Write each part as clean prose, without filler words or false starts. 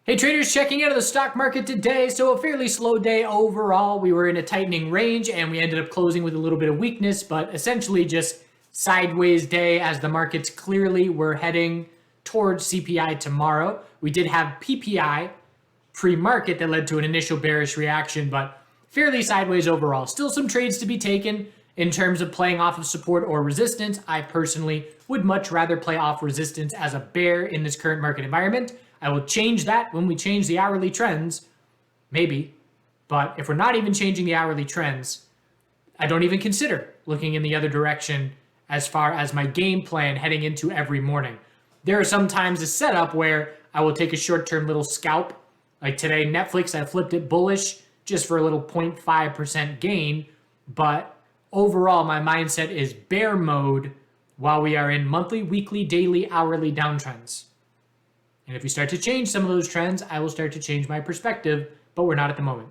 Hey traders, checking out of the stock market today. So a fairly slow day overall. We were in a tightening range and we ended up closing with a little bit of weakness, but essentially just sideways day as the markets clearly were heading towards CPI tomorrow. We did have PPI pre-market that led to an initial bearish reaction, but fairly sideways overall. Still some trades to be taken in terms of playing off of support or resistance. I personally would much rather play off resistance as a bear in this current market environment. I will change that when we change the hourly trends, maybe. But if we're not even changing the hourly trends, I don't even consider looking in the other direction as far as my game plan heading into every morning. There are sometimes a setup where I will take a short-term little scalp. Like today, Netflix, I flipped it bullish just for a little 0.5% gain. But overall, my mindset is bear mode while we are in monthly, weekly, daily, hourly downtrends. And if we start to change some of those trends, I will start to change my perspective, but we're not at the moment.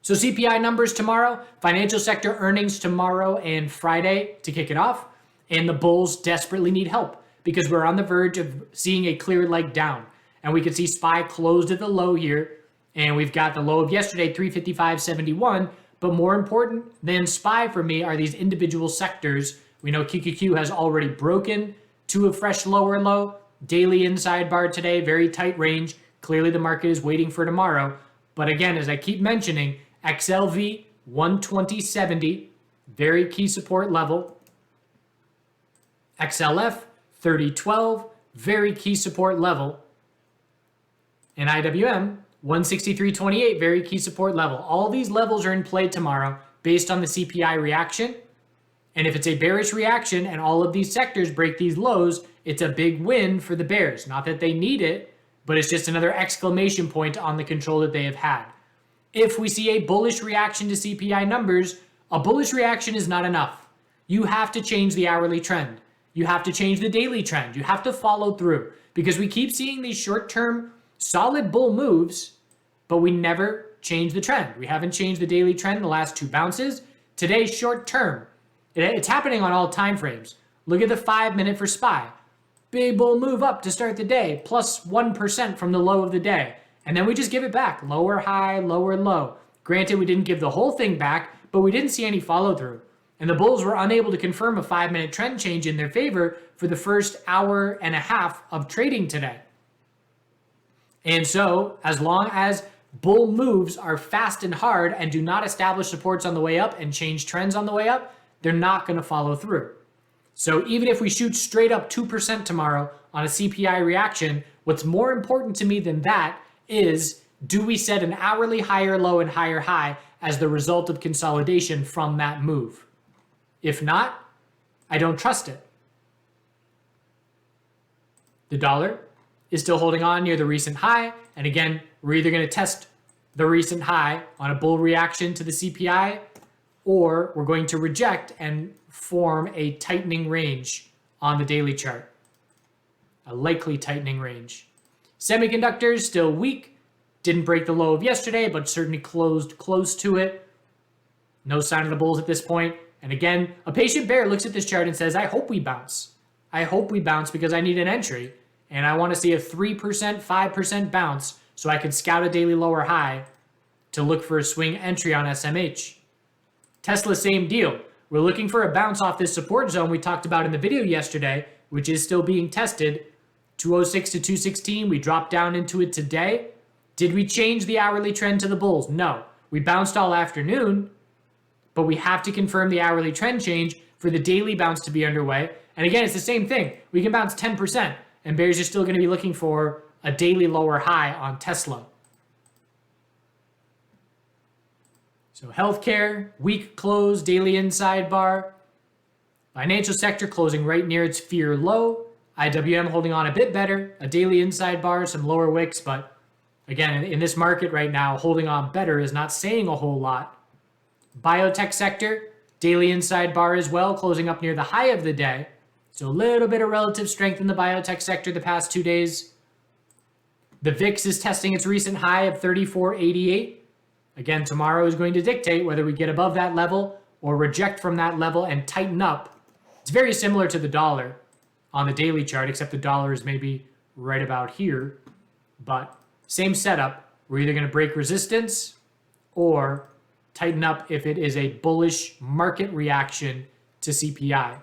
So CPI numbers tomorrow, financial sector earnings tomorrow and Friday to kick it off. And the bulls desperately need help because we're on the verge of seeing a clear leg down. And we can see SPY closed at the low here. And we've got the low of yesterday, 355.71. But more important than SPY for me are these individual sectors. We know QQQ has already broken to a fresh lower low. Daily inside bar today, very tight range. Clearly the market is waiting for tomorrow. But again, as I keep mentioning, XLV 120.70, very key support level. XLF 30.12, very key support level. And IWM 163.28, very key support level. All these levels are in play tomorrow based on the CPI reaction. And if it's a bearish reaction and all of these sectors break these lows, it's a big win for the bears. Not that they need it, but it's just another exclamation point on the control that they have had. If we see a bullish reaction to CPI numbers, a bullish reaction is not enough. You have to change the hourly trend. You have to change the daily trend. You have to follow through because we keep seeing these short-term solid bull moves, but we never change the trend. We haven't changed the daily trend the last two bounces. Today's short-term. It's happening on all time frames. Look at the 5-minute for SPY. Big bull move up to start the day, plus 1% from the low of the day. And then we just give it back. Lower high, lower low. Granted, we didn't give the whole thing back, but we didn't see any follow through. And the bulls were unable to confirm a 5-minute trend change in their favor for the first hour and a half of trading today. And so, as long as bull moves are fast and hard and do not establish supports on the way up and change trends on the way up, they're not going to follow through. So even if we shoot straight up 2% tomorrow on a CPI reaction, what's more important to me than that is, do we set an hourly higher low and higher high as the result of consolidation from that move? If not, I don't trust it. The dollar is still holding on near the recent high. And again, we're either going to test the recent high on a bull reaction to the CPI, or we're going to reject and form a tightening range on the daily chart. A likely tightening range. Semiconductors still weak. Didn't break the low of yesterday, but certainly closed close to it. No sign of the bulls at this point. And again, a patient bear looks at this chart and says, I hope we bounce. I hope we bounce because I need an entry. And I want to see a 3%, 5% bounce so I can scout a daily lower high to look for a swing entry on SMH. Tesla, same deal. We're looking for a bounce off this support zone we talked about in the video yesterday, which is still being tested. 206 to 216, we dropped down into it today. Did we change the hourly trend to the bulls? No. We bounced all afternoon, but we have to confirm the hourly trend change for the daily bounce to be underway. And again, it's the same thing. We can bounce 10%, and bears are still going to be looking for a daily lower high on Tesla. So healthcare, weak close, daily inside bar. Financial sector closing right near its fear low. IWM holding on a bit better, a daily inside bar, some lower wicks, but again, in this market right now, holding on better is not saying a whole lot. Biotech sector, daily inside bar as well, closing up near the high of the day. So a little bit of relative strength in the biotech sector the past 2 days. The VIX is testing its recent high of 34.88. Again, tomorrow is going to dictate whether we get above that level or reject from that level and tighten up. It's very similar to the dollar on the daily chart, except the dollar is maybe right about here. But Same setup. We're either going to break resistance or tighten up if it is a bullish market reaction to CPI.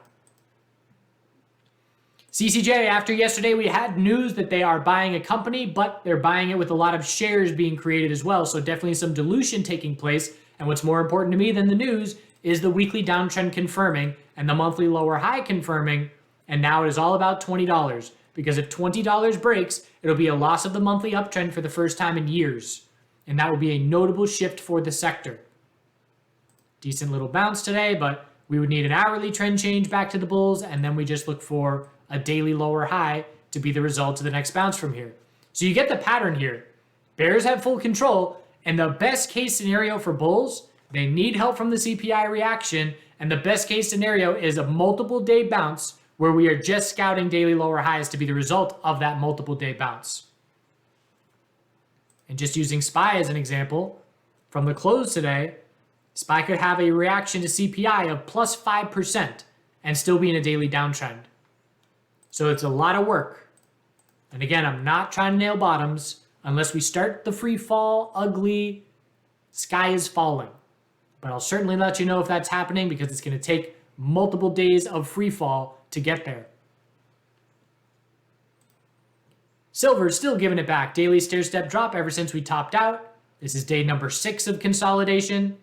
CCJ, after yesterday, we had news that they are buying a company, but they're buying it with a lot of shares being created as well. So definitely some dilution taking place. And what's more important to me than the news is the weekly downtrend confirming and the monthly lower high confirming. And now it is all about $20, because if $20 breaks, it'll be a loss of the monthly uptrend for the first time in years. And that will be a notable shift for the sector. Decent little bounce today, but we would need an hourly trend change back to the bulls, and then we just look for a daily lower high to be the result of the next bounce from here. So you get the pattern here. Bears have full control, and the best case scenario for bulls, they need help from the CPI reaction, and the best case scenario is a multiple day bounce where we are just scouting daily lower highs to be the result of that multiple day bounce. And just using SPY as an example, from the close today, SPY could have a reaction to CPI of plus 5% and still be in a daily downtrend. So it's a lot of work. And again, I'm not trying to nail bottoms unless we start the free fall, ugly, sky is falling. But I'll certainly let you know if that's happening, because it's going to take multiple days of free fall to get there. Silver is still giving it back. Daily stair-step drop ever since we topped out. This is day number 6 of consolidation.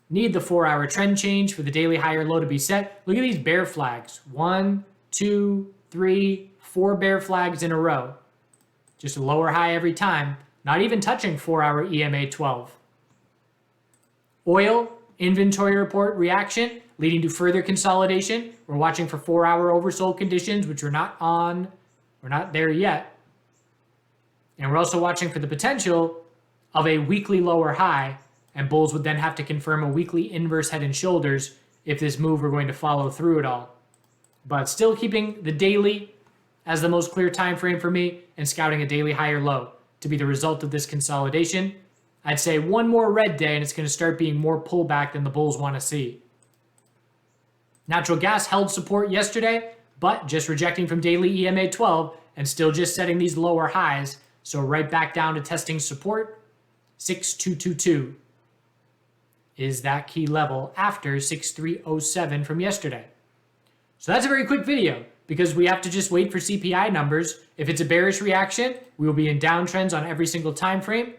Need the 4-hour trend change for the daily higher low to be set. Look at these bear flags. 1, 2, 3, 4 bear flags in a row. Just a lower high every time. Not even touching 4-hour EMA 12. Oil, inventory report reaction, leading to further consolidation. We're watching for 4-hour oversold conditions, which we're not on. We're not there yet. And we're also watching for the potential of a weekly lower high, and bulls would then have to confirm a weekly inverse head and shoulders if this move were going to follow through at all. But still keeping the daily as the most clear time frame for me, and scouting a daily higher low to be the result of this consolidation. I'd say one more red day and it's going to start being more pullback than the bulls want to see. Natural gas held support yesterday, but just rejecting from daily EMA 12 and still just setting these lower highs. So right back down to testing support. 6222 is that key level after 6307 from yesterday. So that's a very quick video, because we have to just wait for CPI numbers. If it's a bearish reaction, we will be in downtrends on every single time frame.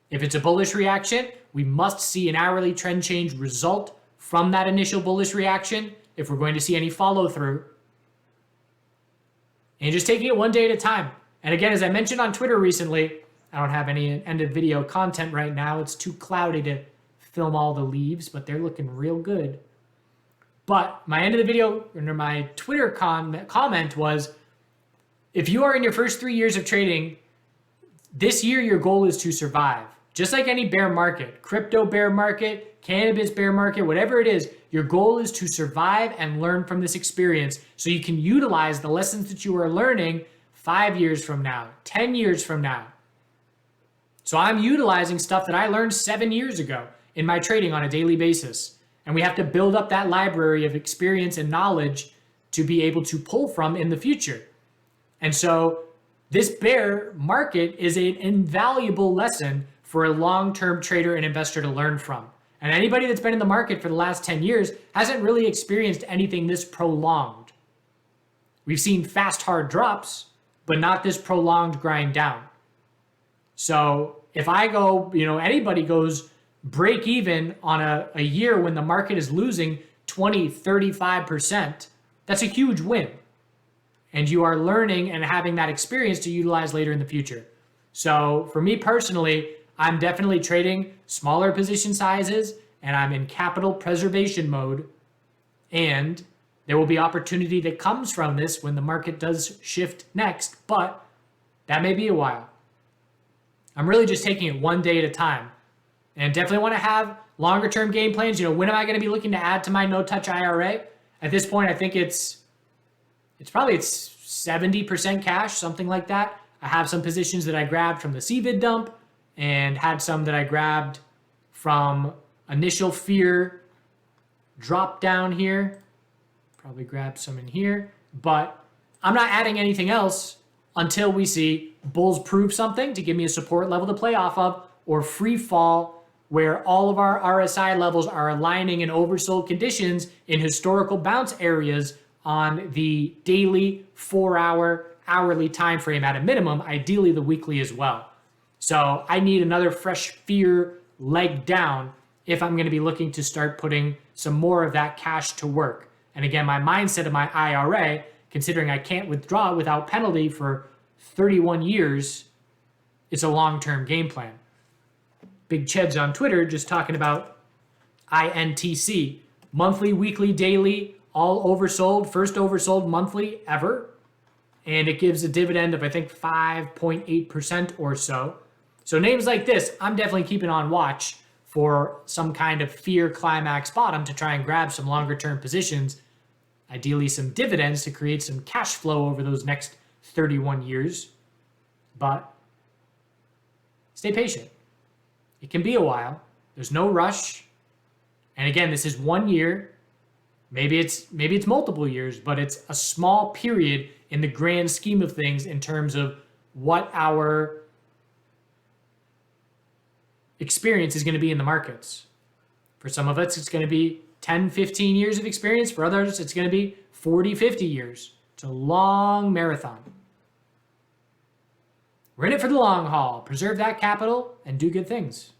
If it's a bullish reaction, we must see an hourly trend change result from that initial bullish reaction if we're going to see any follow through. And just taking it one day at a time. And again, as I mentioned on Twitter recently, I don't have any end of video content right now. It's too cloudy to film all the leaves, but they're looking real good. But my end of the video, under my Twitter comment was, if you are in your first 3 years of trading, this year your goal is to survive. Just like any bear market, crypto bear market, cannabis bear market, whatever it is, your goal is to survive and learn from this experience so you can utilize the lessons that you are learning 5 years from now, 10 years from now. So I'm utilizing stuff that I learned 7 years ago in my trading on a daily basis. And we have to build up that library of experience and knowledge to be able to pull from in the future. And so this bear market is an invaluable lesson for a long-term trader and investor to learn from. And anybody that's been in the market for the last 10 years hasn't really experienced anything this prolonged. We've seen fast, hard drops, but not this prolonged grind down. So if I go, anybody goes break even on a year when the market is losing 20, 35%, that's a huge win. And you are learning and having that experience to utilize later in the future. So for me personally, I'm definitely trading smaller position sizes and I'm in capital preservation mode. And there will be opportunity that comes from this when the market does shift next, but that may be a while. I'm really just taking it one day at a time. And definitely want to have longer term game plans. When am I going to be looking to add to my no-touch IRA? At this point, I think it's probably 70% cash, something like that. I have some positions that I grabbed from the CVID dump and had some that I grabbed from initial fear drop down here. Probably grab some in here, but I'm not adding anything else until we see bulls prove something to give me a support level to play off of, or free fall where all of our RSI levels are aligning in oversold conditions in historical bounce areas on the daily, 4-hour, hourly time frame at a minimum, ideally the weekly as well. So I need another fresh fear leg down if I'm going to be looking to start putting some more of that cash to work. And again, my mindset of my IRA, considering I can't withdraw without penalty for 31 years, it's a long-term game plan. Big Cheds on Twitter just talking about INTC, monthly, weekly, daily, all oversold, first oversold monthly ever. And it gives a dividend of, I think, 5.8% or so. So names like this, I'm definitely keeping on watch for some kind of fear climax bottom to try and grab some longer term positions, ideally some dividends to create some cash flow over those next 31 years. But stay patient. It can be a while. There's no rush. And again, this is 1 year. Maybe it's multiple years, but it's a small period in the grand scheme of things in terms of what our experience is going to be in the markets. For some of us, it's going to be 10, 15 years of experience. For others, it's going to be 40, 50 years. It's a long marathon. We're in it for the long haul. Preserve that capital and do good things.